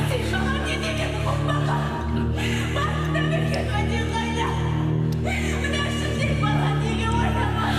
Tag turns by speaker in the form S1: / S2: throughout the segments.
S1: Сен жаман не дегені бұл маған? Басында берген уәде қайда? Мына ішімдей бала неге ойламадың?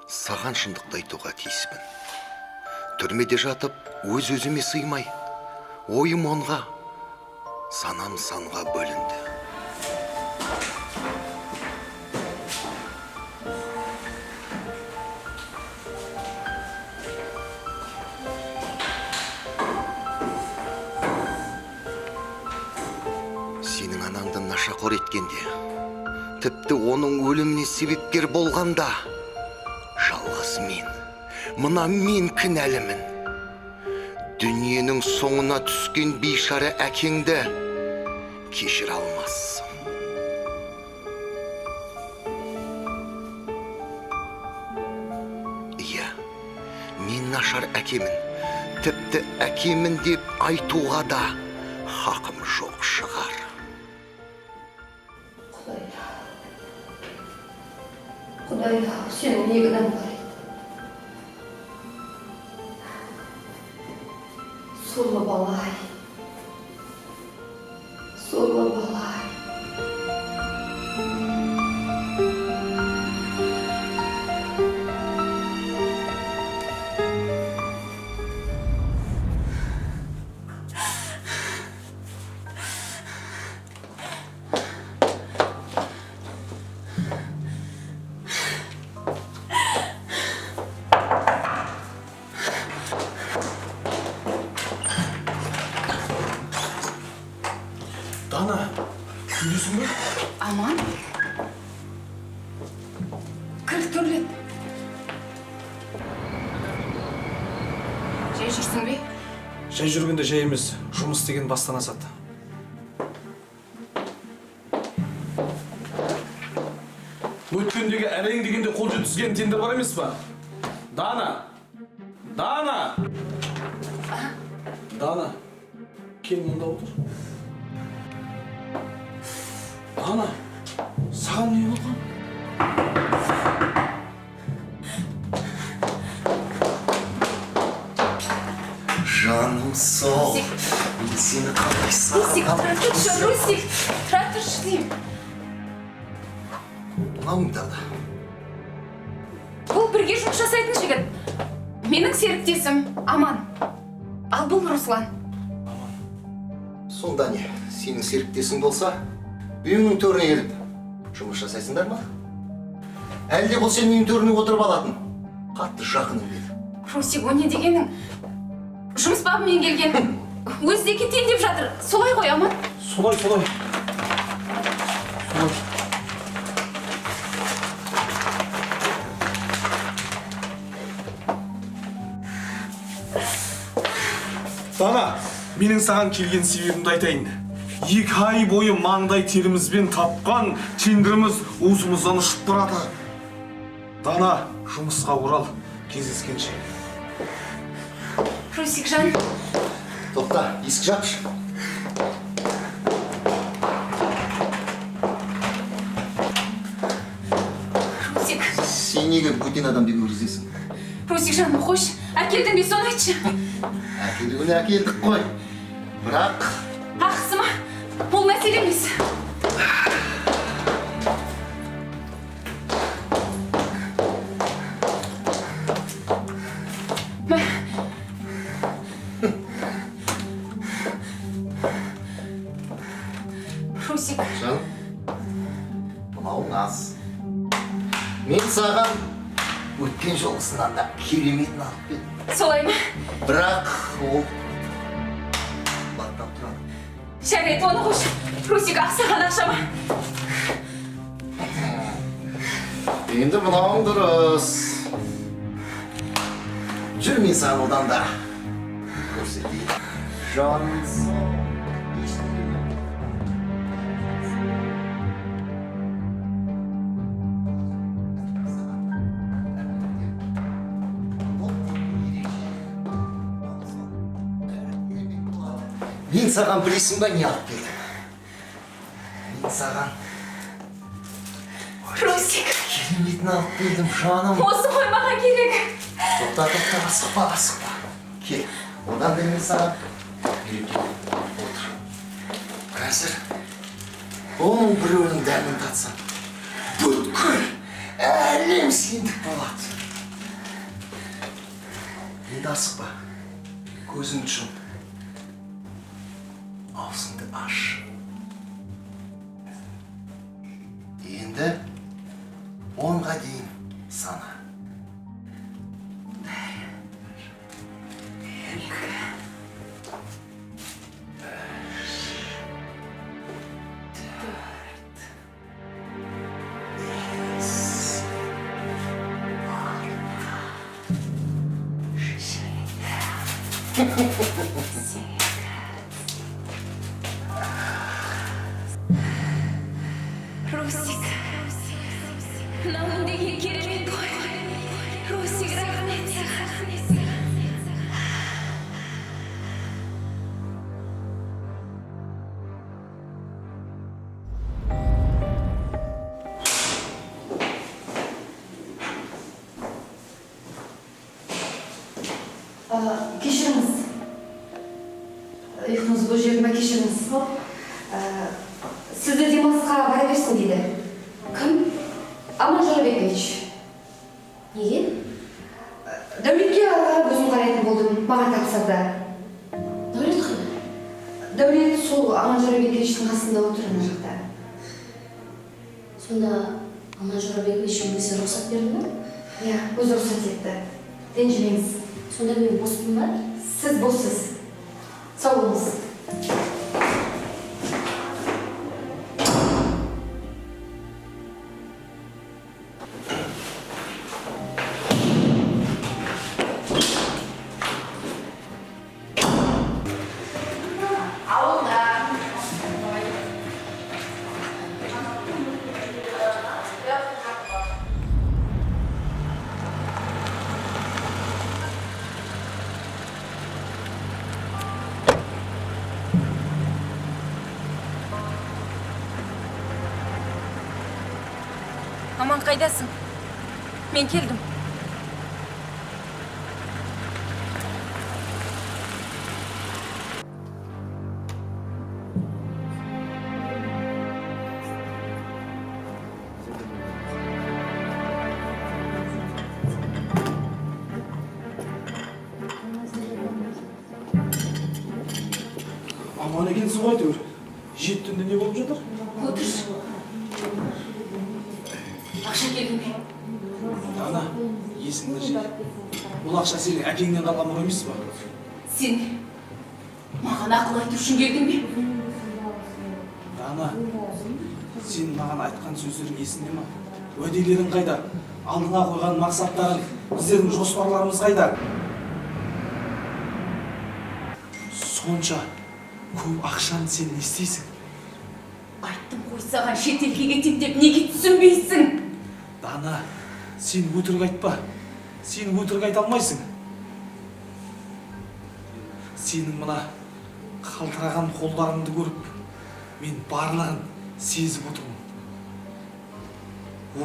S2: Саған шындықты айтуға тиіспін. Түрмеде жатып, өз-өзіме сыймай, ойым онға, санам санға бөлінді. Сенің анаңды нашақор еткенде, тіпті оның өліміне себепкер болғанда, жалғыз мен, мына мен кінәлімін. Дүниенің соңына түскен бейшара әкеңді кешіре алмассың. Иә, мен нашар әкемін, тіпті әкемін деп айтуға да хақым жоқ шығар.
S3: Құдайда, сенің не кінәң бар еді? Сорлы балай, сорлы балай.
S1: көтеріледі. Жай жүрсің бе?
S4: Жай жүргенде жай емес, жұмыс деген бастан асады. Өткендегі әрең дегенде қол жеткізген тендер бар емес па? Дана! Дана! Дана! Кел мұнда отыр. Дана! Саған не болған?
S2: Жаным сол. Мен сені қалай
S1: Русик, тұра тұршы, Русик! Тұра тұршы деймін.
S2: Мынауыңда да.
S1: Бұл бірге жұмыс жасайтын жігіт. Менің серіктесім Аман. Ал бұл Руслан.
S2: Сонда не, сенің серіктесің болса, үйіңнің төріне келіп, жұмыс жасайсыңдар ма? Әлде бұл сен үйің төріне отырып алатын? Қатты жақының деді.
S1: Русик, о не дегенің? Жұмыс бабымен келген. Өзі де кетейін деп жатыр. Солай ғой, Аман?
S4: Солай. Дана, менің саған келген себебімді айтайын. 2 ай бойы маңдай терімізбен тапқан тендеріміз уысымыздан ұшып барады. Дана, жұмысқа орал, кездескенше.
S1: Русик, жан.
S2: Тоқта, есік жапшы.
S1: Русик.
S2: Сен неге бөтен адамды көргізесің?
S1: Русик, жаным, қойш. Әкелдің бе, соны айтшы.
S2: Әкелуіне әкелдік қой. Бірақ...
S1: Ақысы ма? Бұл мәселе емес. Русик.
S2: Жаным, мынауың аз. Мен саған өткен жолғысынан да кереметін алып бердім.
S1: Солай ма?
S2: Бірақ ол... баттап тұрады.
S1: Жарайды, оны қойш. Русик, ақсаған ақша ма?
S2: Енді мынауың дұрыс. Жүр мен саған одан да көрсетейін. Жаным сол. Мен саған білесің ба не алып келдім? Мен саған
S1: Русик.
S2: кереметін алып келдім, жаным.
S1: Осы ғой маған керек.
S2: Тоқта, асықпа. Кел, одан да мен саған үйретемін. Отыр. Қазір оның біреуінің дәмін татсам, бүткіл әлем сендік болады. Енді асықпа, көзіңді жұм. Аузыңды аш. Енді 10-ға дейін сана. 5.
S1: Русик. Мынауың деген керемет қой. Русик, рахмет саған.
S3: Кешіріңіз. Ұйқыңыз бұл жеріме кешіріңіз. Сізді демалысқа бара берсін дейді.
S1: Кім?
S3: Аман Жорабекович.
S1: Неге?
S3: Дәулетке өзім қарайтын болдым, маған тапсырды.
S1: Дәулет қана?
S3: Дәулет сол Аман Жорабековичтің қасында отыр ана жақта.
S5: Сонда Аман Жорабекович өзі рұқсат берді ме?
S3: Иә, өзі рұқсат етті. Ренжімеңіз.
S5: Сонда мен боспын ба?
S3: Сіз боссыз. Сау болыңыз.
S1: Аман қайдасың? Мен келдім.
S4: Аман екенсің ғой әйтеуір. Жеттінде не болып жатыр?
S1: Отыршы. Ақша келдің бе?
S4: Ана, есіңді жи. Бұл ақша сенің әкеңнен қалған мұра емес па?
S1: Сен маған ақыл айту үшін келдің бе?
S4: Ана, сен маған айтқан сөздерің есіңде ма? Уәделерің қайда? Алдыңа қойған мақсаттарың, біздердің жоспарларымыз қайда? Сонша көп ақшаны сен не істейсің?
S1: Айттым ғой саған шетелге кетем деп неге түсінбейсің?
S4: Дана, сен өтірік айтпа. Сен өтірік айта алмайсың. Сенің мына қалтыраған қолдарыңды көріп, мен барлығын сезіп отырмын.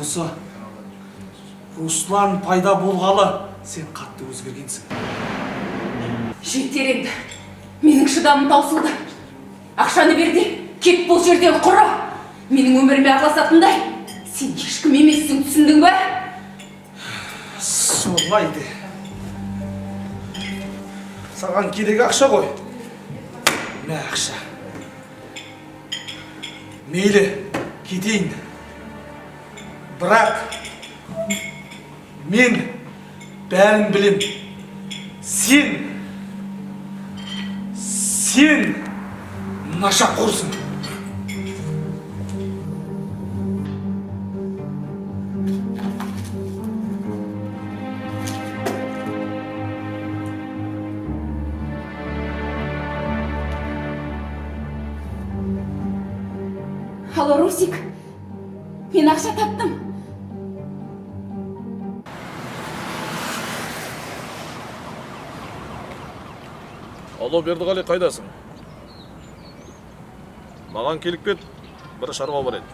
S4: Осы Руслан пайда болғалы сен қатты өзгергенсің.
S1: Жетер енді. Менің шыдамым таусылды. Ақшаны бер де, кет бұл жерден құры. Менің өміріме араласатындай. Сен ешкім емессің, түсіндің бе?
S4: Солайды. Саған керек ақша ғой. Мә ақша. Мейлі, кетейін. Бірақ мен бәрін білем. Сен нашақорсың.
S1: Алло, Русик, мен ақша таптым.
S6: Алло, Бердіғали, қайдасың? Маған келіп кет, бір шаруа бар еді.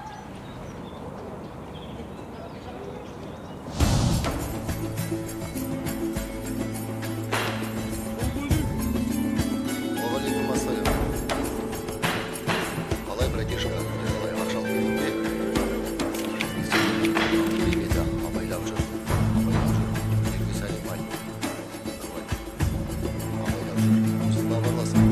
S2: Уағалейкумассалам. Қалай, братишка? Қалай, ақша алып келдің бе? Приметі, абайлап жүр. Елге сәлем айт. Абайлап жүр. Осында барласың.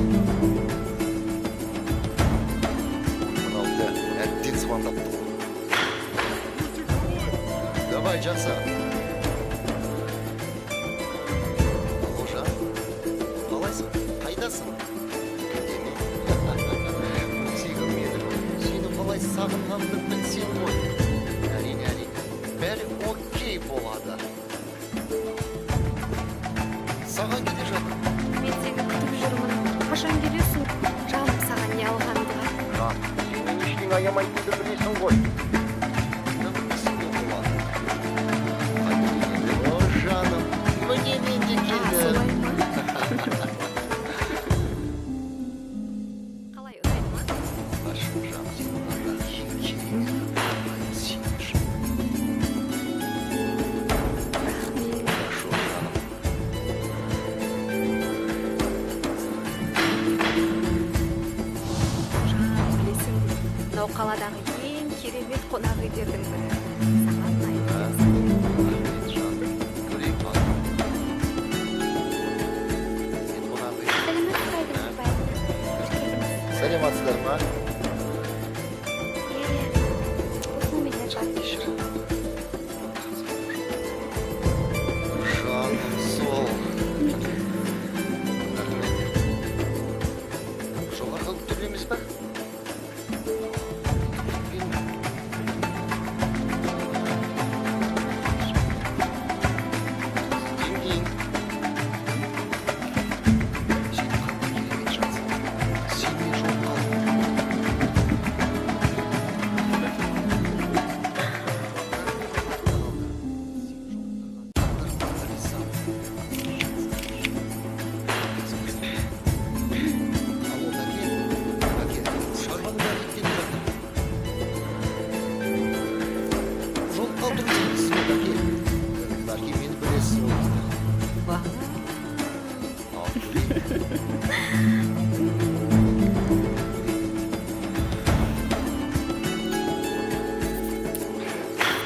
S2: Әттен звондапты ғой. Давай, жақсы. Алжан, қалайсың? Қайдасың? Күтемін. Сүйгім еді. Сені қалай сағынғанымды білсең ғой. Әрине. Бәрі окей болады. Саған келе жатыр.
S3: Мен сені күтіп жүрмін. Қашан келесің? Жаным саған не алғанды?
S2: Жан, сенің ештеңе аямайтынды білесің ғой. Білмесең де болады. Қайда келеді? О, жаным, міне мен де келдім.
S3: Қалай ұнайды ма?
S2: Ашық жан, сен маған ең керек. Сен үшін. Хорошо, жаным.
S3: Білесің бе, мынау қаладағы ең керемет қонақ үйлердің бірі. Саған ұнайды.
S2: Рахмет, жан. Көрейік бақ. Мен қонақ үй. Сәлематсыздар ма? Кешір. Жаным сол. Рахмет. Жоғарғы көтерілеміз ба?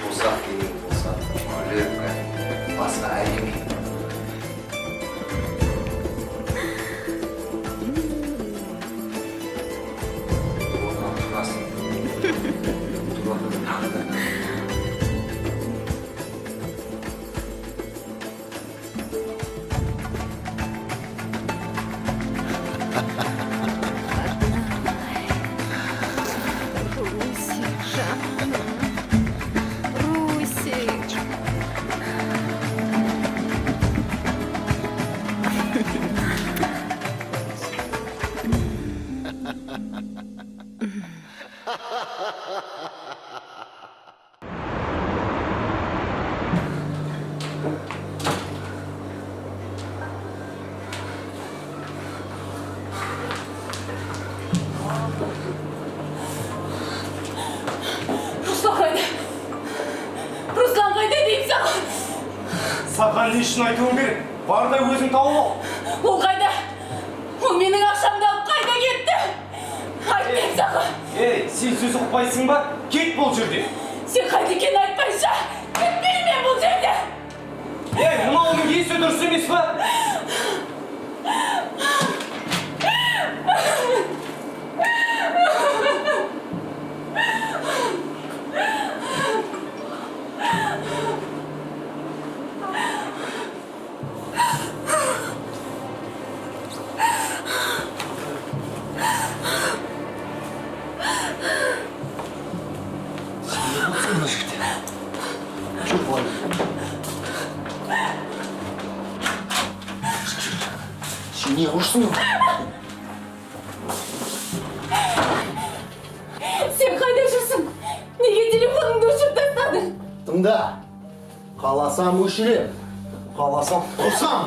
S2: Болса керек болса күліп басқа әлеме.
S3: Русик, жаным. Русик.
S1: Руслан қайда? Руслан қайда деймін саған?
S4: Саған не үшін айтуым керек? Бар да өзің тауып ал.
S1: Ол қайда? Ол менің ақшамды алып қайда кетті? Айт деймін саған.
S4: Ей, сен сөз ұқпайсың ба? Кет бұл жерде.
S1: Сен қайда екенін айтпайынша кетпеймін мен бұл жерде.
S4: Ей, мынауың есі дұрыс емес па?
S2: Мына жерде. Жүр былай. Сен не құрсың?
S1: Сен қайда жүрсің? Неге телефоныңды өшіріп тастадың?
S2: Тыңда. Қаласам өшірем. Қаласам құрсам.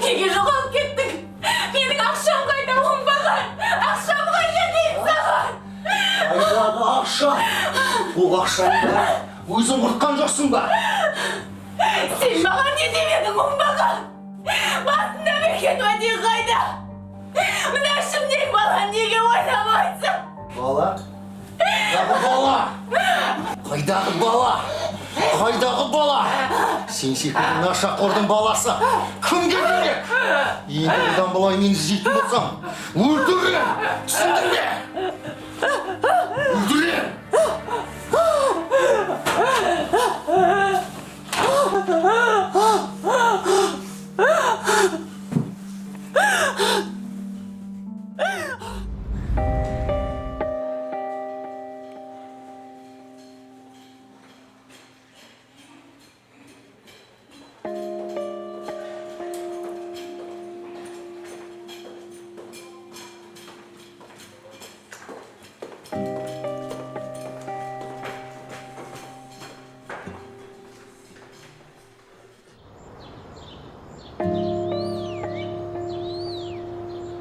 S1: Неге жоғалып кеттің? Менің ақшам қайда оңбаған? Ақшам қайда деймін саған?
S2: Қайдағы ақша? Бұл ақшаны өзің құртқан жоқсың ба?
S1: Сен маған не демедің оңбаған? Басында берген уәде қайда? Мына ішімдегі баланы неге ойнамайсың?
S2: Бала? Қайдағы бала? Қайдағы бала? Қайдағы бала? Сен секілді нашақордың баласы кімге керек? Енді одан былай мені іздейтін болсам, өлтірем! Түсіндің бе? Өлтірем!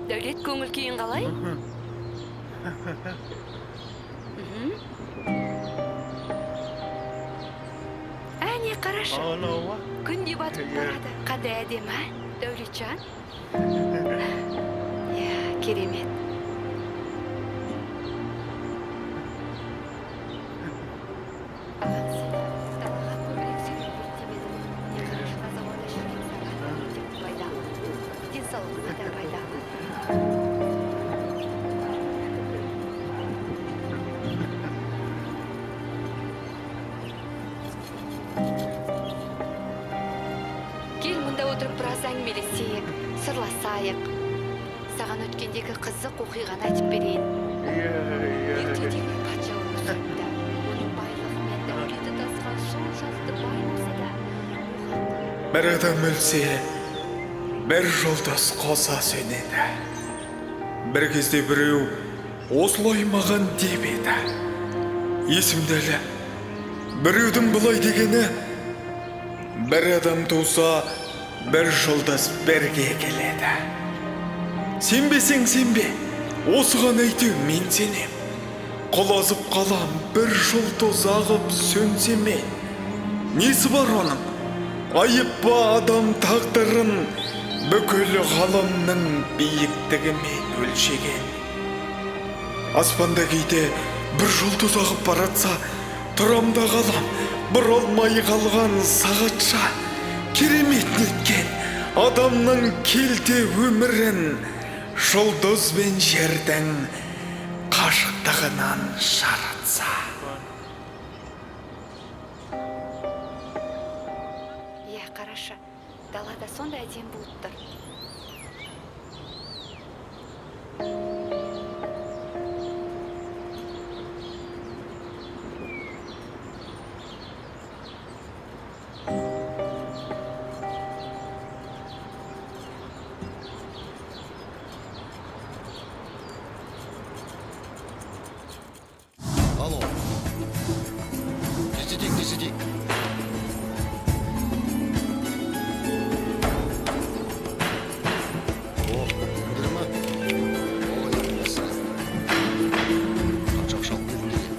S3: Дәулет, көңіл күйің қалай? Әне қарашы. Күн де батып барады. Қандай әдемі, а? Дәулетжан? Я, керемет. Аған сені далаға көбірек сүйреп демедім. Не қарашы, таза орда жүрген саған өте пайдалы. Денсаулығына да пайдалы. Кел, мұнда отырып біраз әңгімелесейік, сырласайық. Саған өткендегі қызық оқиғаны айтып берейін. Ертедегі патша өмірсінде оның байлығы мен дәулеті тасқан соншалықты бай болса да, оған
S7: бір адам өлсе, бір жолдас қоса сөнеді. Бір кезде біреу осылай маған деп еді. Есімде әлі, біреудің бұлай дегені, бір адам туса, бір жолдас бірге келеді. Сенбесең сенбе, осыған әйтеу мен сенем. Құлазып қалам, бір жұлдыз ағып сөнсе мен. Несі бар оның? айыппа адам тағдырын бүкіл ғаламның биіктігімен өлшеген. Аспанда кейде бір жұлдыз ағып баратса, тұрамда қалам бұралмай қалған сағатша. Керемет неткен адамның келте өмірін жұлдыз бен жердің қашықтығынан жаратса.
S3: Иә, қарашы, далада сондай әдем болып тұр.
S2: Алло. Не сиди. О, кімдірі ма? Ой, несі. Қанша ақша алып келдің деген.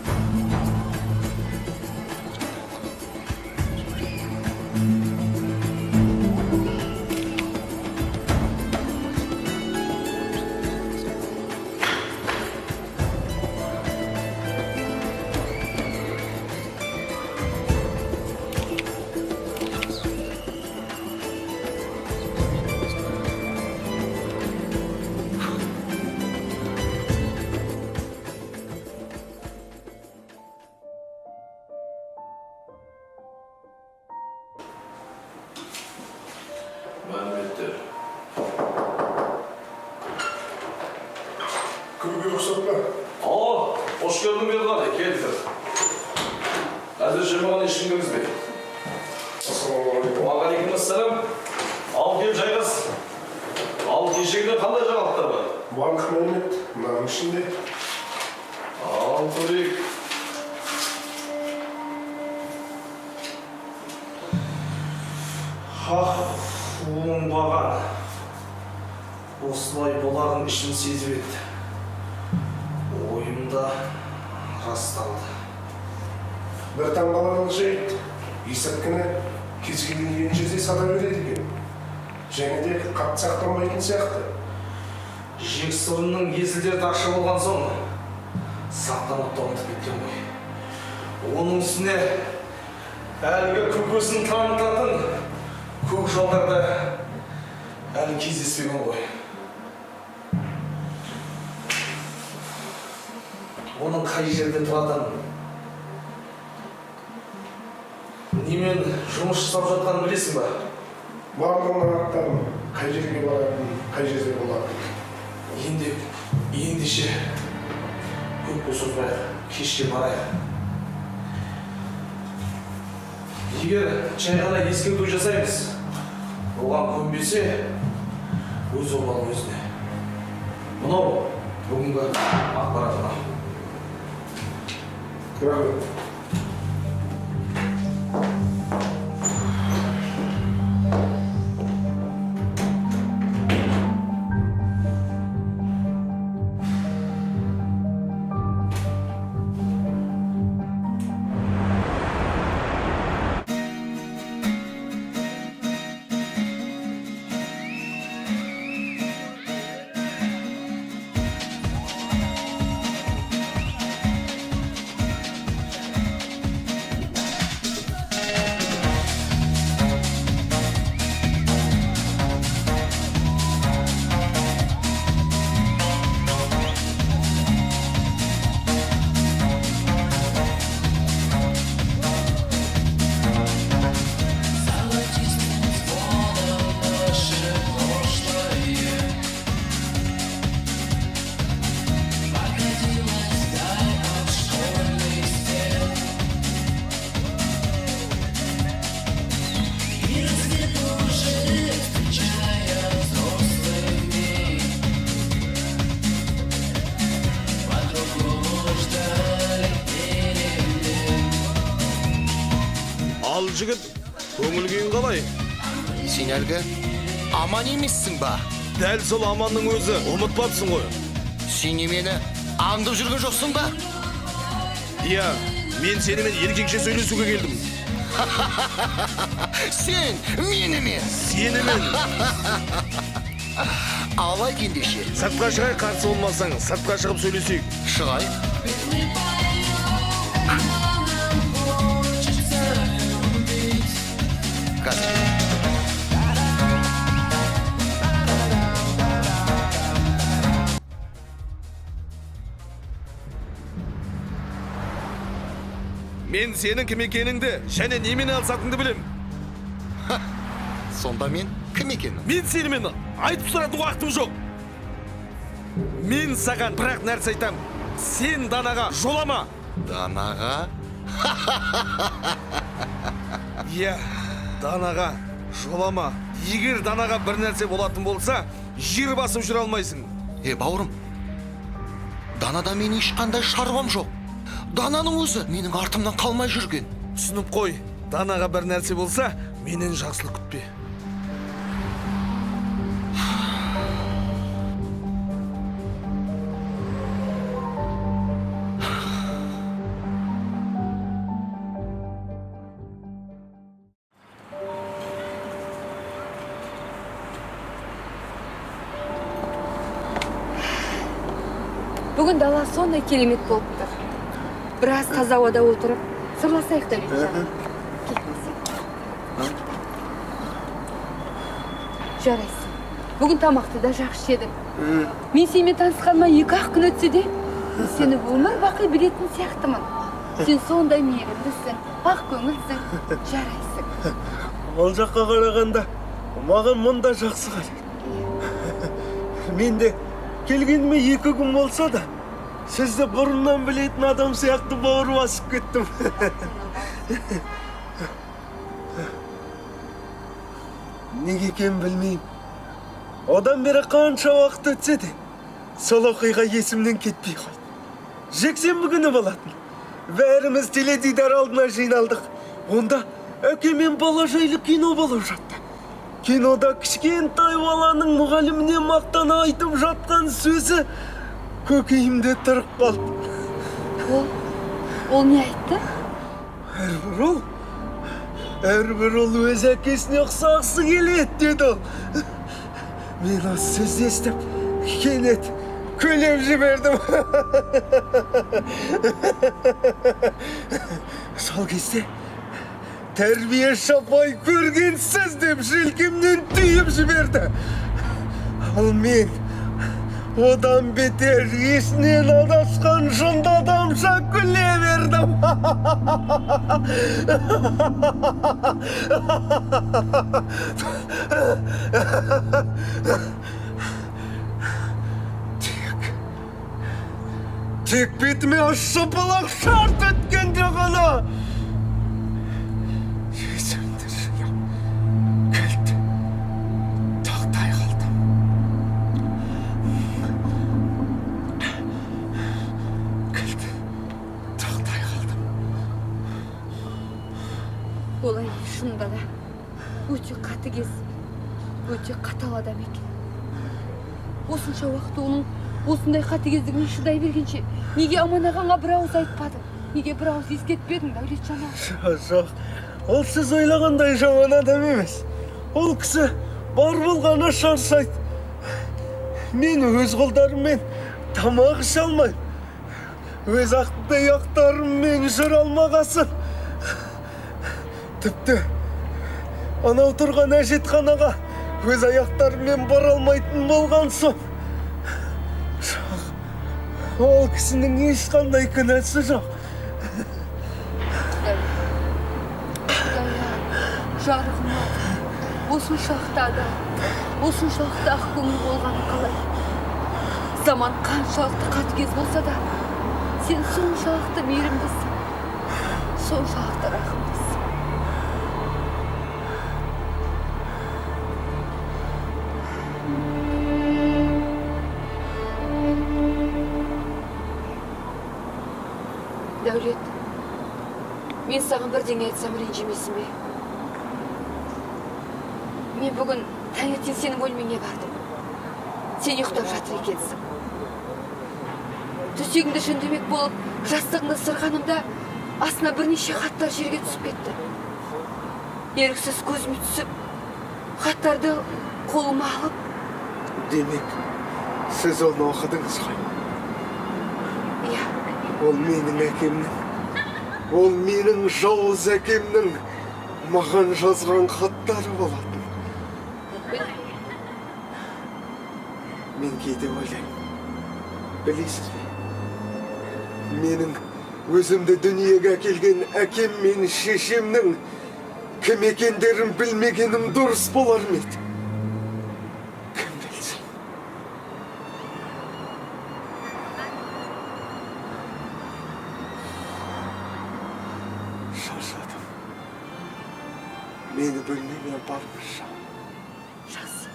S6: Мәліметтер.
S8: Кіруге рұқсат па?
S6: Қош келдің Бердіғали, келдір. Әзірше маған ешкім кіргізбей.
S8: Ассалаумағалейкум.
S6: Уағалейкумассалам. Ал кел жайғас. Ал кешегіден қандай жаңалықтар бар?
S8: Барлық мәлімет мынаның ішінде.
S6: Ал көрейік.
S4: Оңбаған. Осылай болағын ішін сезіп еді. Ойымда расталды.
S8: Бір таңғаларлық жайт, есірткіні кез келген жерде сата береді екен. Және де қатты сақтанбайтын сияқты.
S4: Жексұрынның есілдері тақшы болған соң, сақтанып та ұмытып кеткен ғой. Оның үстіне әлгі көкесін танытатын көк жолдарда әлі кездеспеген ғой. Оның қай жерде тұратынын, немен жұмыс жасап жатқанын білесің ба?
S8: Барлығын аттарын қай жерге баратын, қай жерде болатын.
S4: Ендеше көп созбайық, кешке барайық. Егер жай ғана ескерту жасаймыз, оған көнбесе, өз обалы өзіне. Мынау бүгінгі ақпаратына.
S8: Рахмет.
S6: Ал жігіт, көңіл күйің қалай?
S2: Сен әлгі аман емессің ба?
S6: Дәл сол аманның өзі, ұмытпапсың ғой.
S2: Сен мені аңдып жүрген жоқсың ба?
S6: Иә,
S4: Мен сенімен еркекше сөйлесуге келдім.
S2: Сен менімен.
S4: Сенімен.
S2: Алай ендеше.
S4: Сыртқа шығай, қарсы болмасаң, сыртқа шығып сөйлесейік.
S2: Шығай. Қазір.
S4: Мен сенің кім екеніңді және немен алысатынды білем.
S2: Сонда мен кім екенмін?
S4: Мен сенімен айтып сұрады уақытым жоқ. Мен саған бірақ нәрсе айтам. Сен Данаға жолама.
S2: Данаға?
S4: Иә, Данаға жолама. Егер Данаға бір нәрсе болатын болса, жер басып жүре алмайсың.
S2: Бауырым, Данада мен ешқандай шаруам жоқ. Дананың өзі менің артымнан қалмай жүрген.
S4: Түсініп қой, Данаға бір нәрсе болса, менен жақсылық күтпе.
S3: Бүгін дала сондай керемет болып тұр. Біраз таза ауада отырып, сырласайық та Бекжан. Жарайсың. Бүгін тамақты да жақсы жедім. Мен сенімен танысқаныма 2-ақ күн өтсе де, сені өмір бақи білетін сияқтымын. Сен сондай мейірімдісің, ақ көңілсің, жарайсың.
S9: Ол жаққа қарағанда, маған мұнда жақсы қарайды. Мен де келгеніме 2 күн болса да, сізді бұрыннан білетін адам сияқты бауыр басып кеттім. Неге екен білмеймін. Одан бері қанша уақыт өтсе де, сол оқиға есімнен кетпей қойды. Жексенбі күні болатын. Бәріміз теледидар алдына жиналдық. Онда әкемен бала жайлы кино болып жатты. Кинода кішкентай баланың мұғаліміне мақтана айтып жатқан сөзі көкейімде тұрып қалды.
S3: Ол не айтты?
S9: Әрбір ол өз әкесіне ұқсағысы келеді, деді ол. Мен осы сөзді естіп, кенет күліп жібердім. Сол кезде тәрбие шапай көргенсіз деп желкемнен түйіп жіберді. Ал мен одан бетер есінен адасқан жынды адамша күле бердім. Тек бетіме шапалақ шарт өткенде ғана есімді жиып кілт тоқтай қалдым.
S3: Олай шынында да өте қатыгез, өте қатал адам екен. Осынша уақыт оның осындай қатыгездігіне шыдай бергенше, неге Аман ағаңа бір ауыз айтпадың? Неге бір ауыз ескертпедің, Дәулетжан аға?
S9: Жоқ, ол сіз ойлағандай жаман адам емес. Ол кісі бар болғаны шаршайды. Мен өз қолдарыммен тамақ іше алмаймын. Өз аяқтарыммен жүре алмағасын. Тіпті анау тұрған әжетханаға өз аяқтарымен бара алмайтын болған соң. Ол кісінің ешқандай күнәсі жоқ.
S3: Жарығым ау, осыншалықты адам, осыншалықты ақ көңіл болғаны қалай? Заман қаншалықты қатыгез болса да, сен соншалықты мейірімдісің, соншалықты рахымдысың. Дәулет, мен саған бірдеңе айтсам ренжімейсің бе? Мен бүгін таңертең сенің бөлмеңе бардым. Сен ұйықтап жатыр екенсің. Төсегіңді жөндемек болып, жастығыңды сырғанымда астына бірнеше хаттар жерге түсіп кетті. Еріксіз көзіме түсіп, хаттарды қолыма алып,
S9: Демек, сіз оны оқыдыңыз ғой.
S3: иә,
S9: Ол менің әкемнің, ол менің жауыз әкемнің маған жазған хаттары болатын. Мен кейде ойлаймын, білесіз бе? Менің өзімді дүниеге әкелген әкем мен шешемнің кім екендерін білмегенім дұрыс болар ма еді? Кім білсін? Шаршадым. Мені бөлмеме барыңызшы.
S3: жақсы.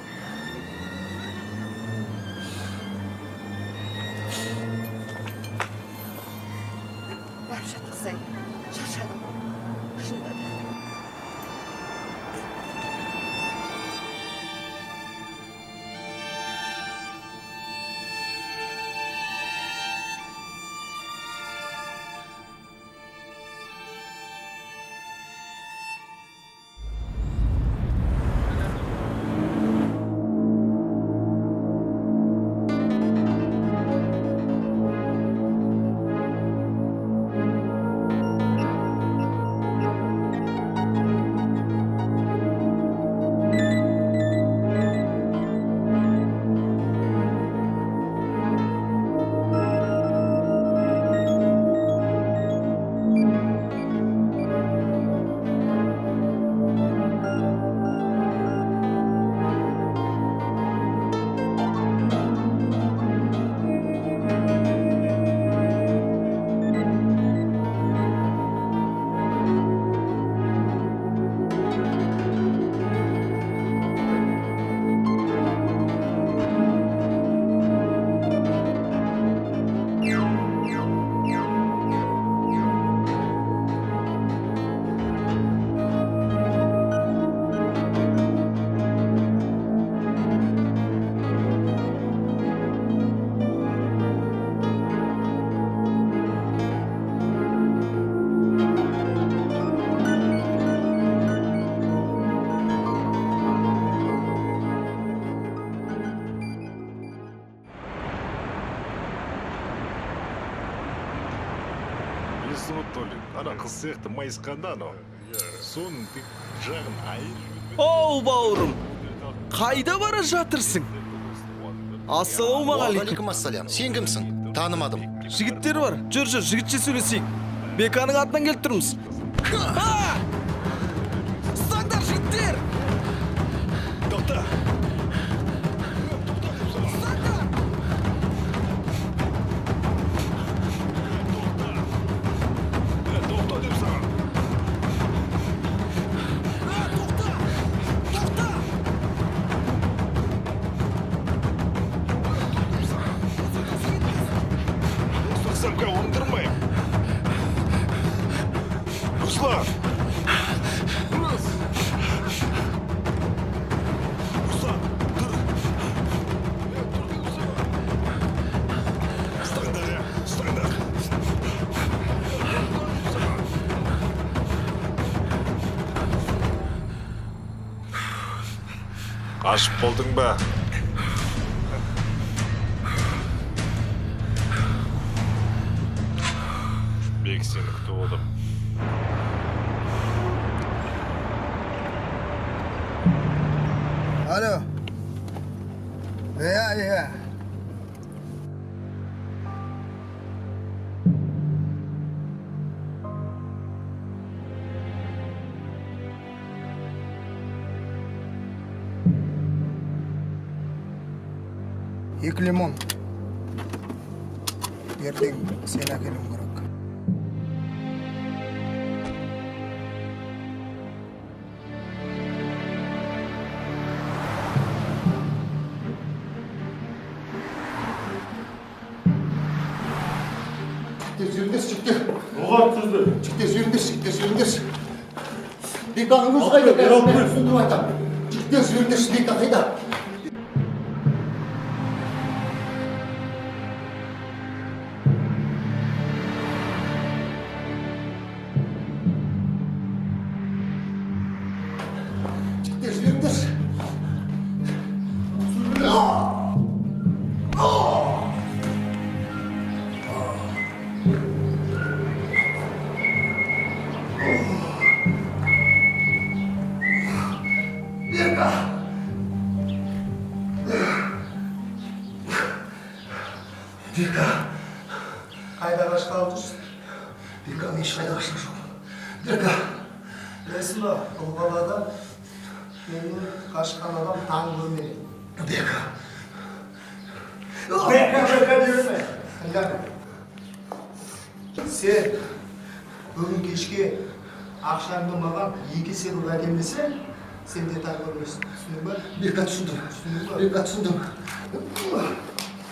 S3: Барып жатқызайын. Шаршадым. Шынында да.
S6: Ана қыз сияқты майысқанда анау. Соның тек жағын айыр.
S10: Оу, бауырым, қайда бара жатырсың? Ассалаумағалейкум.
S2: Уағалейкум ассалям. Сен кімсің? Танымадым.
S10: Жігіттер бар, жүр, жігітше сөйлесейік. Беканың атынан келіп тұрмыз. Ұстаңдар, жігіттер!
S6: Тоқта! Самка оңдырмайым. Руслан! Руслан, тұр! Ұстаңдар, ұстаңдар! Ашып болдың ба? Бек сені күтіп болдым.
S9: Алло. Иә.
S11: Екі лимон. Ертең сен әкелуің керек.
S2: Жігіттер.
S6: Оған түзді.
S2: Жігіттер. Беканыңыз қайда? Түсіндіріп айтам. Жігіттер, Бека қайда? Бека.
S11: Қайда қашқалы жүрсің?
S2: Бека, мен ешқайда қашқан жоқпын. Бека.
S11: Білесің ба, бұл қалада менің қашқан адам таң көрмеген.
S2: Бека.
S11: Бека деме. Тыңдама. Сен бүгін кешке ақшаңды маған 2 есе қылып әкелмесең, сен де таң көрмейсің. Түсіндің ба?
S2: Бека, түсіндім.
S11: Түсіндің ба?
S2: Бека, түсіндім.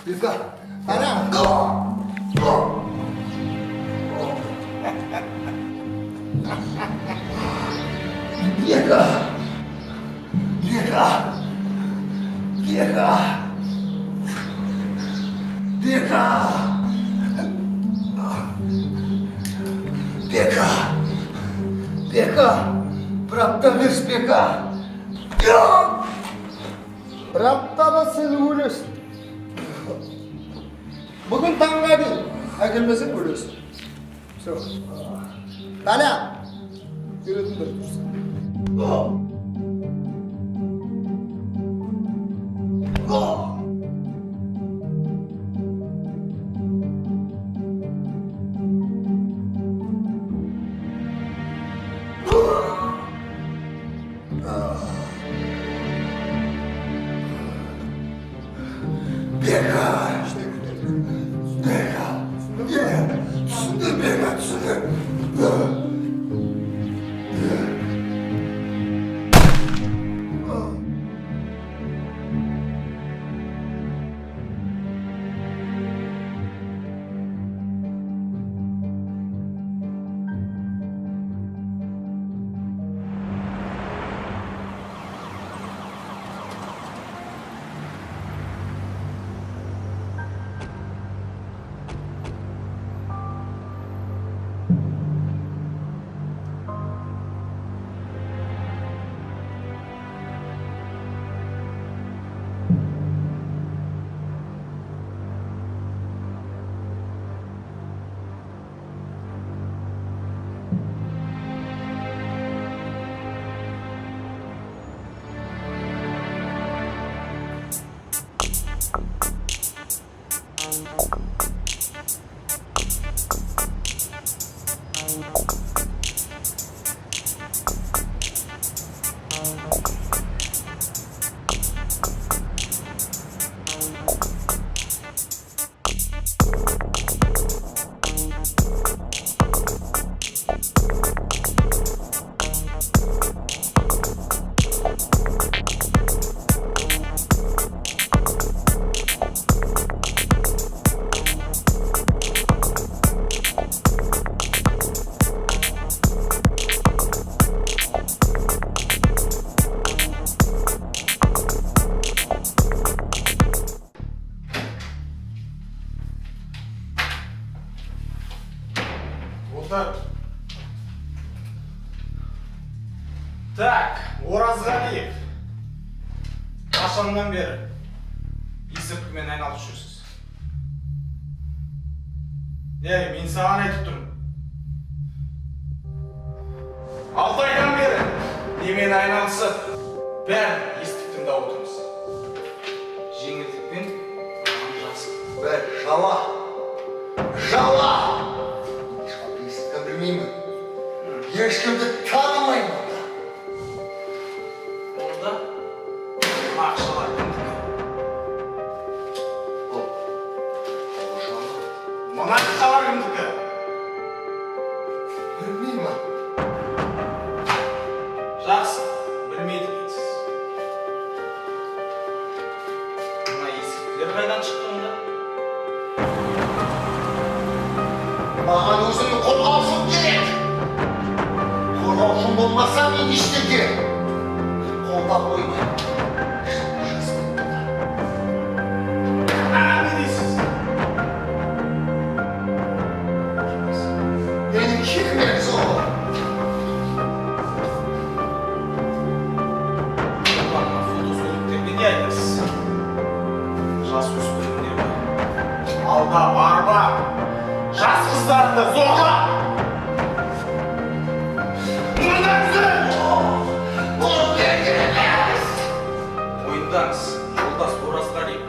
S2: Бека. Ана. Бека. Бека. Бека. Бека. Бека. Бека. Bir hafta ver Beka.
S11: Bir haftada sen өлесің. Бүгін таңға дейін әкелмесең өлесің. Все. Таня, үйретіңдер тұрсын.
S4: Так, Оразғалиев. Қашаннан бері есірткімен айналып жүрсіз. Мен саған айтып тұрмын. 6 айдан бері немен айналысып, бәрін естіп тыңдап отырмыз. Жеңілдікпен жақсы.
S2: Бәрі жала. Жала. Ешқандай естіген білмеймін. Ешкімді танымаймын.
S4: Онда ақшалар кімдікі? Мына ақшалар кімдікі?
S2: Білмеймін.
S4: Жақсы, білмейді екенсіз. Мына есірткілер қайдан шықты онда?
S2: Маған өзімнің қорғаушым керек. Қорғаушым болмаса мен ештеңе қолдап қоймаймын.
S4: Не дейсіз?
S2: Менің кегімнен сол.
S4: Фотосуреттерге не айтасыз? Жас өспірімдер бар. Алда барба, жас қыздарды зорла! Ойындаңыз, жолдас Оразғалиев.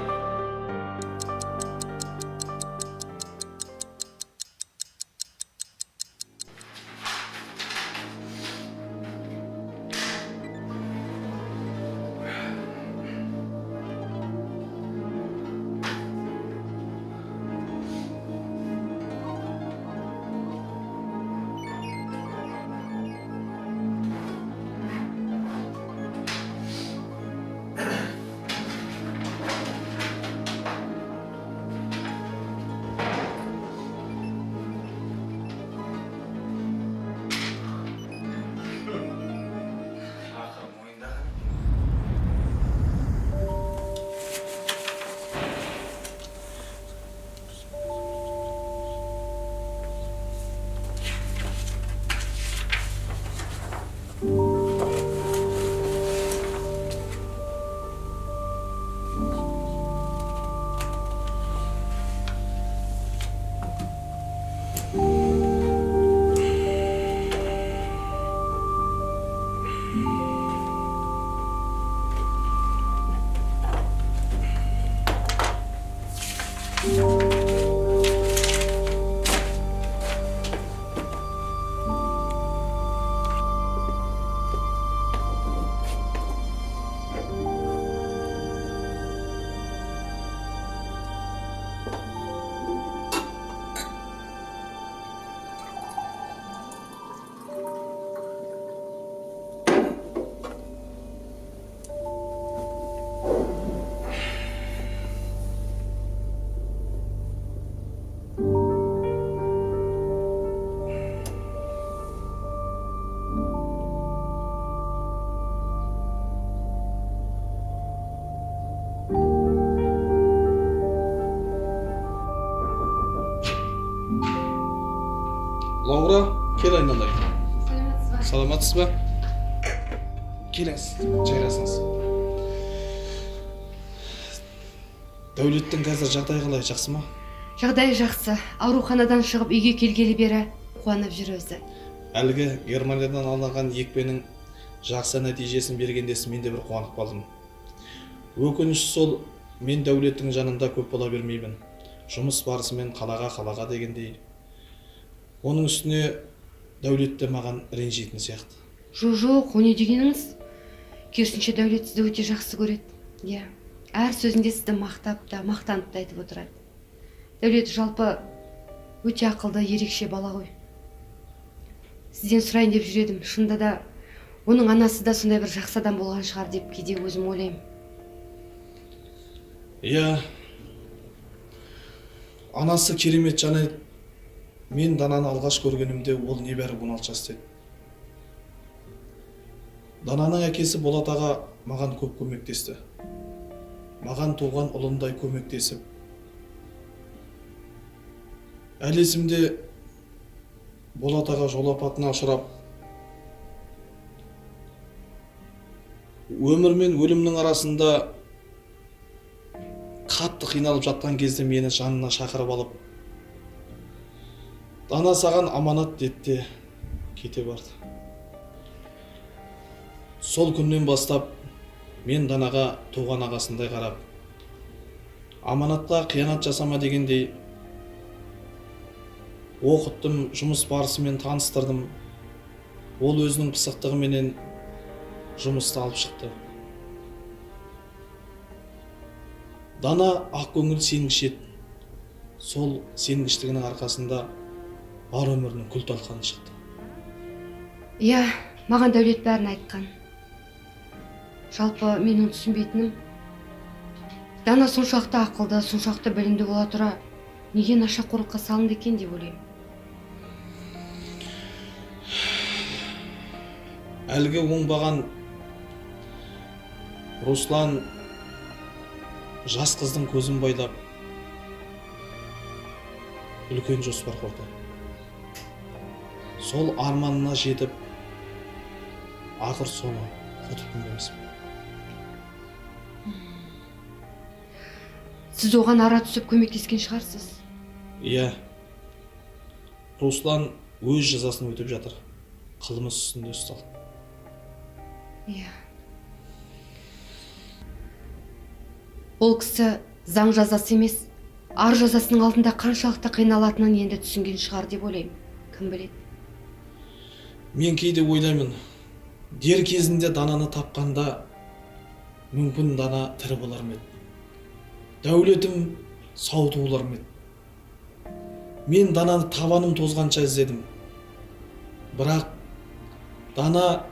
S10: Кел айналайын. Саламатсыз ба? Келіңіз, жайрасыңыз. Дәулеттің қазір жағдай қалай, жақсы ма?
S12: Жағдайы жақсы. Ауруханадан шығып үйге келгелі бері қуанып жүр өзі.
S10: Әлгі Германиядан алынған екпенің жақсы нәтижесін бергендесі мен де бір қуанып қалдым. Өкініші сол, мен Дәулеттің жанында көп бола бермеймін. Жұмыс барысымен қалаға дегендей. Оның үстіне Дәулет те маған ренжитін сияқты.
S12: Жоқ, о не дегеніңіз? Керісінше Дәулет сізді өте жақсы көреді. Иә, әр сөзінде сізді мақтап та, мақтанып та айтып отырады. Дәулет жалпы өте ақылды, ерекше бала ғой. Сізден сұрайын деп жүредім. Шынында да оның анасы да сондай бір жақсы адам болған шығар деп кейде өзім ойлаймын.
S10: Иә, анасы керемет жан еді. Мен Дананы алғаш көргенімде ол небәрі 16 жаста еді. Дананың әкесі Болат аға маған көп көмектесті. Маған туған ұлындай көмектесіп. Әлі есімде Болат аға жол апатына ұшырап, өмір мен өлімнің арасында қатты қиналып жатқан кезде мені жанына шақырып алып, Дана саған аманат деді де кете барды. Сол күннен бастап мен Данаға туған ағасындай қарап, аманатқа қиянат жасама дегендей оқыттым, жұмыс барысымен таныстырдым. Ол өзінің пысықтығыменен жұмысты алып шықты. Дана ақ көңіл сенгіш еді. Сол сенгіштігінің арқасында бар өмірінің күл талқаны шықты.
S12: Иә, маған Дәулет бәрін айтқан. Жалпы менің түсінбейтінім, Дана соншалықты ақылды, соншалықты білімді бола тұра, неге нашақорлыққа салынды екен деп ойлаймын.
S10: Әлгі оңбаған Руслан жас қыздың көзін байлап, үлкен жоспар құрды. Сол арманына жетіп, ақыр соны құртып емеспін.
S12: Сіз оған ара түсіп көмектескен шығарсыз.
S10: Иә, Руслан өз жазасын өтіп жатыр. Қылмыс үстінде ұсталды.
S12: Иә. Ол кісі заң жазасы емес, ар жазасының алдында қаншалықты қиналатынын енді түсінген шығар деп ойлаймын. Кім біледі?
S10: Мен кейде ойлаймын, дер кезінде Дананы тапқанда мүмкін Дана тірі болар ма еді. Дәулетім сау туылар ма еді. Мен Дананы табаным тозғанша іздедім. Бірақ Дана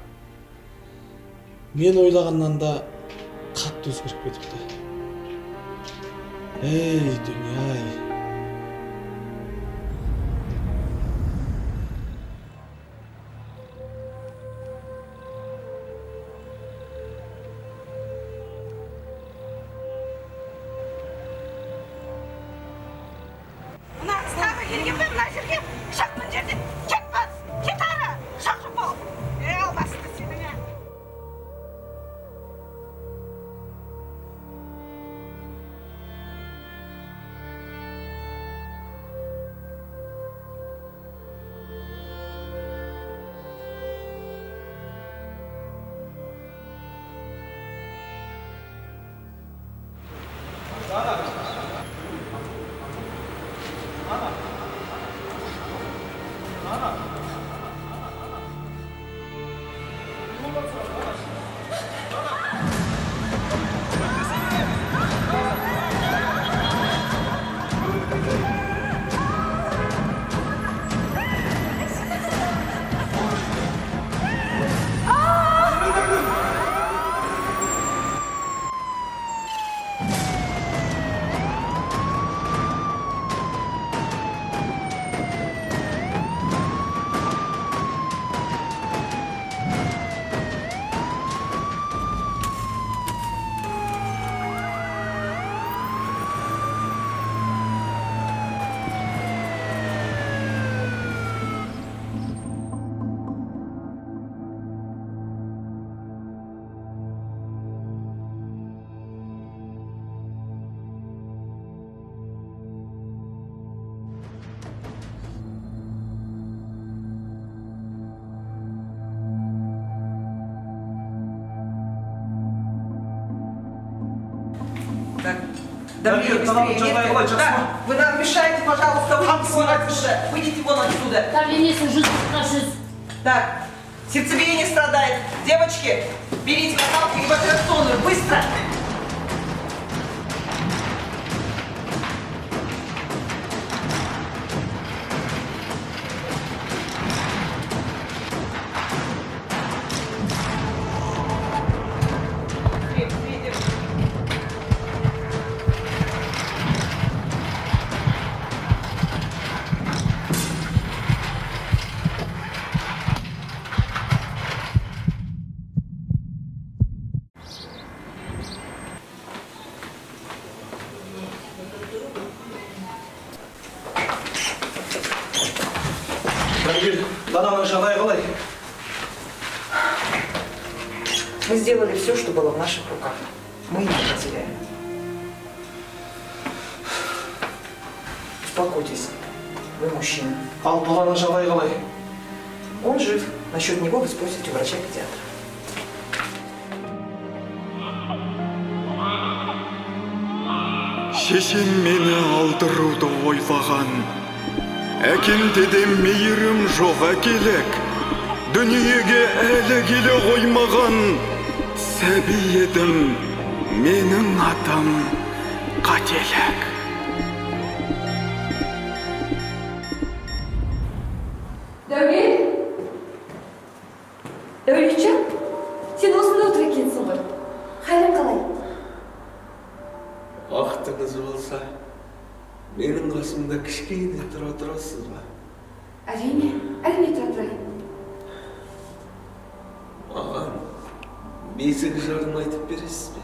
S10: мен ойлағаннан да қатты өзгеріп кетіпті. Ей, дүние-ай.
S1: Мына қыстағы келген бе мына жерге? Шақпын жерден кет бас, кет ары, шақырып бол. Албасты сенің.
S13: Вы нам мешаете, пожалуйста, выйдите отсюда. Выйдите вон отсюда.
S5: Давление сужит на 6.
S13: Так, сердцебиение страдает. Девочки, берите каталку и в операционную. Быстро!
S4: Дәрігер, Дананың жағдайы қалай?
S13: Мы сделали все, что было в наших руках. Мы ее потеряем. Успокойтесь. Вы мужчина.
S4: Ал баланың жағдайы қалай?
S13: Он жив. Насчет него вы спросите у врача-педиатра.
S7: Шешем мені алдыруды ойлаған. Әкемде де мейірім жоқ әкелек. Дүниеге әлі келе қоймаған. Сәби едім, менің атам қателік.
S12: Дәулетжан, сен осында отыр екенсің ғой. Халің қалай?
S9: Вақытыңыз болса, менің қасымда кішкене тұра тұрасыз ба?
S12: Әрине тұра тұрайын.
S9: Маған бесік жырын айтып бересіз бе?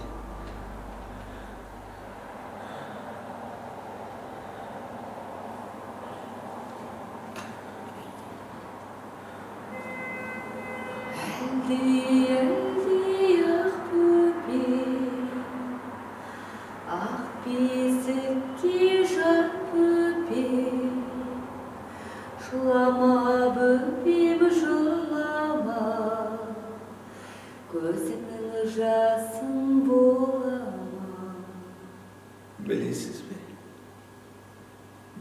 S9: Білесіз бе?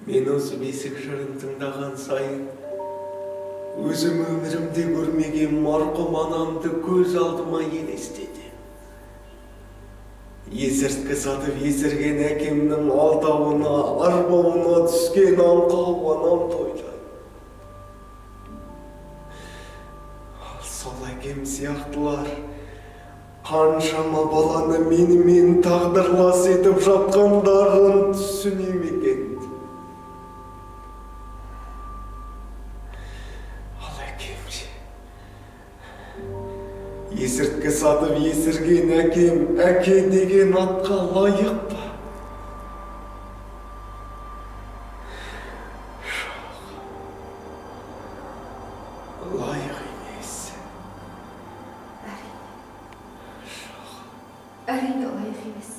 S9: Мен осы бесік жырын тыңдаған сайын өзім өмірімде көрмеген марқұм анамды көз алдыма елестетем. Есірткі сатып есірген әкемнің алдауына, арбауына түскен аңқау анамды ойлаймын. Ал сол әкем сияқтылар қаншама баланы менімен тағдырлас етіп жатқандарын түсінем екен. Есірткі сатып есірген әкем, әке деген атқа лайық па? Жоқ. Лайық емес.
S12: Әрине лайық емес.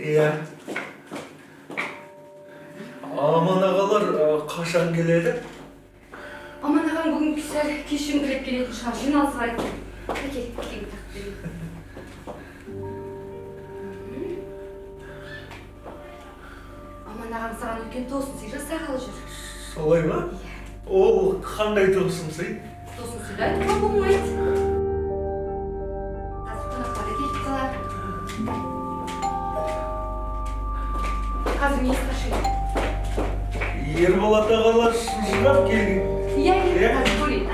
S9: Иә. Аман ағалар қашан келеді?
S12: Аман ағам бүгін сәл кешіңкіреп келетін шығар, жиналысы бар екен. Әкел, кең тақып берейін. Аман ағам саған үлкен тосын сый жасағалы жүр.
S9: Солай ма? Ол қандай тосын сый?
S12: Тосын сыйды айтуға болмайды. Қазір қонақтар да келіп қалар. Қазір не қашайды?
S9: Ерболат ағалар жинап келген.
S12: Иә, қазір көрейін.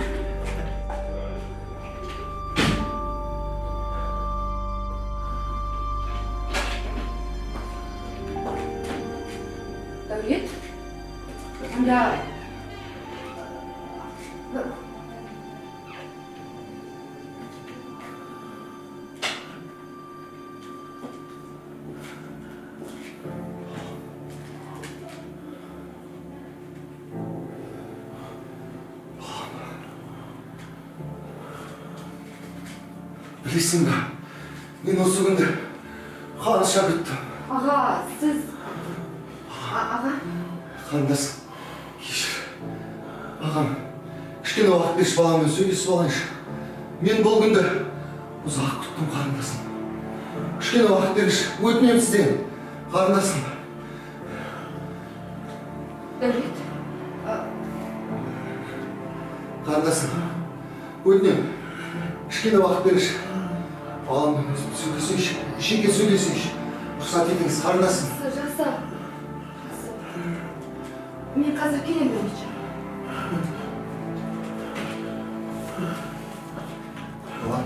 S12: анда
S2: Білесің бе, мен осы күнде қанша күттім.
S12: аға, сіз аға
S2: Қарындасым, кешір. Ағам, кішкене уақыт берші, баламмен сөйлесіп алайыншы. Мен бұл күнде ұзақ күттім, қарындасым. Кішкене уақыт берші, өтінемін сізден, қарындасым.
S12: Дәулет,
S2: Қарындасым, өтінемін, кішкене уақыт берші. Баламмен өзім сөйлесейінші, жеке сөйлесейінші. Рұқсат етіңіз, қарындасым.
S12: жақсы. Мен қазір келем Дәулетжан.
S2: Балам.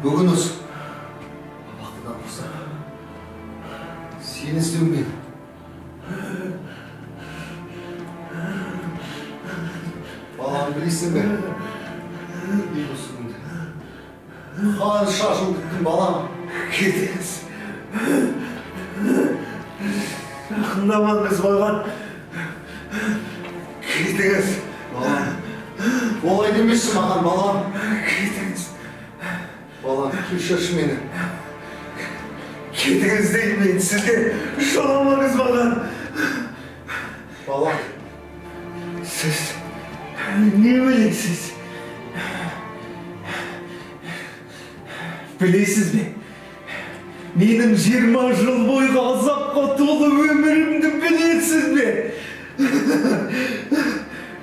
S2: Бүгін осы уақытыдан болса сені іздеуім еді. Балам, білесің бе? Мен осы күнде қанша жыл күттім, балам.
S9: Кетіңіз. Жақындамаңыз маған. Кетіңіз.
S2: Балам, олай демеші маған, балам.
S9: Кетіңіз.
S2: Балам, кешірші мені.
S9: Кетіңіз деймін мен сізге. Жоламаңыз маған.
S2: Балам.
S9: Сіз не білесіз? Білесіз бе? Менің 20 жыл бойғы азапқа толы өмірімді білесіз бе?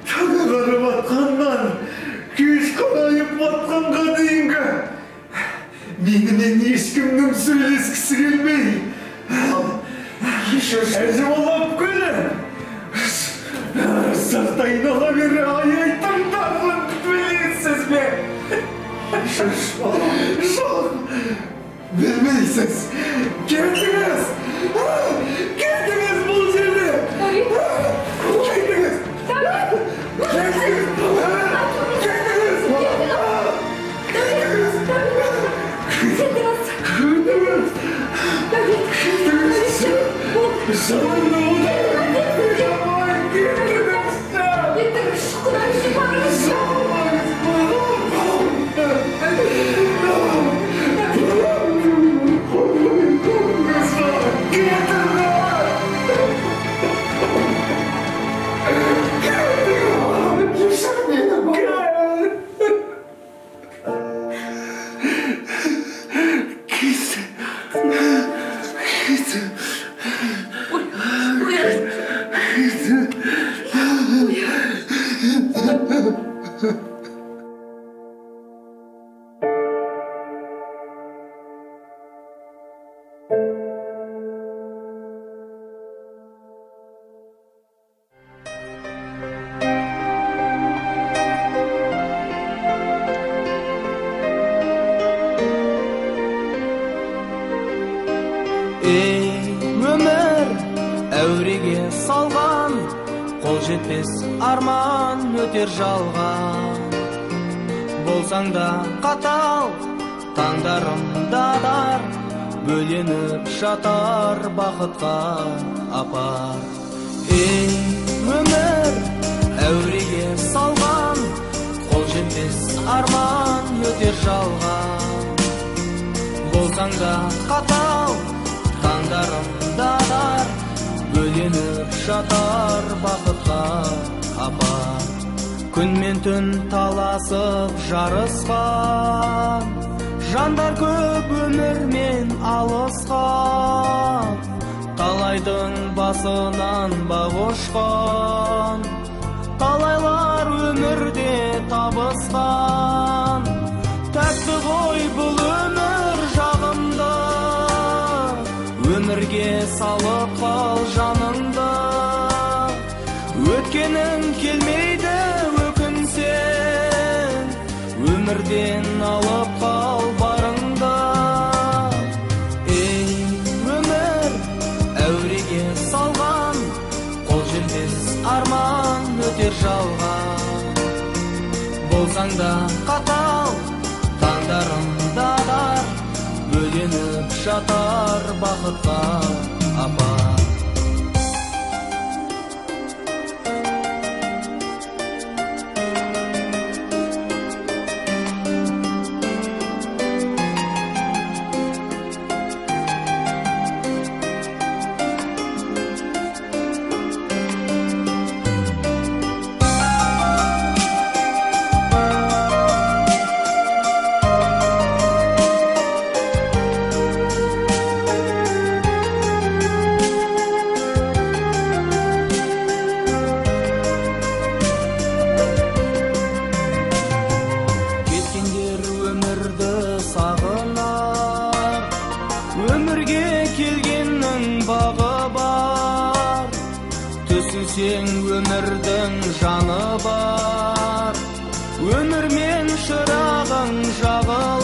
S9: Таңы қарып атқаннан, кеш қарайып батқанға дейінгі менімен ешкімнің сөйлескісі келмей, әжімалап күлі сырт айнала бері аяйтындарын білесіз бе? Жоқ, білмейсіз. Кетіңіз! Кетіңіз бұл жерде! Кетіңіз! Кетіңіз! Жанымды ұдамай кетіңіз!
S12: Кетіңіз, құдай шипаңыз!
S14: Өмір әуреге салған, қол жетпес арман өтер жалған. Болсаң да қатал, таңдарым дар, бөленіп жатар бақытқа апар. Өмір әуреге салған, қол жетпес арман өтер жалған. Болсаң да қатал, таңдарым дар, бөленіп жатар бақытқа апар. Күн мен түн таласып жарысқан, жандар көп өмірмен алысқан. Талайдың басынан бақ ұшқан, талайлар өмірде табысқан. Тәтті ғой бұл өмір жағымды, өмірге салып қал жаныңды. Өткенің келмейді өкінсең, өмірден алып қал барың. мәңгіге салған, қол жетпес арман өтер жалған. Болсаң да қатал, таңдарымда бар, бөленіп жатар бақытқа апа. Сен өмірдің жаны бар, өмір мен шырағың жағы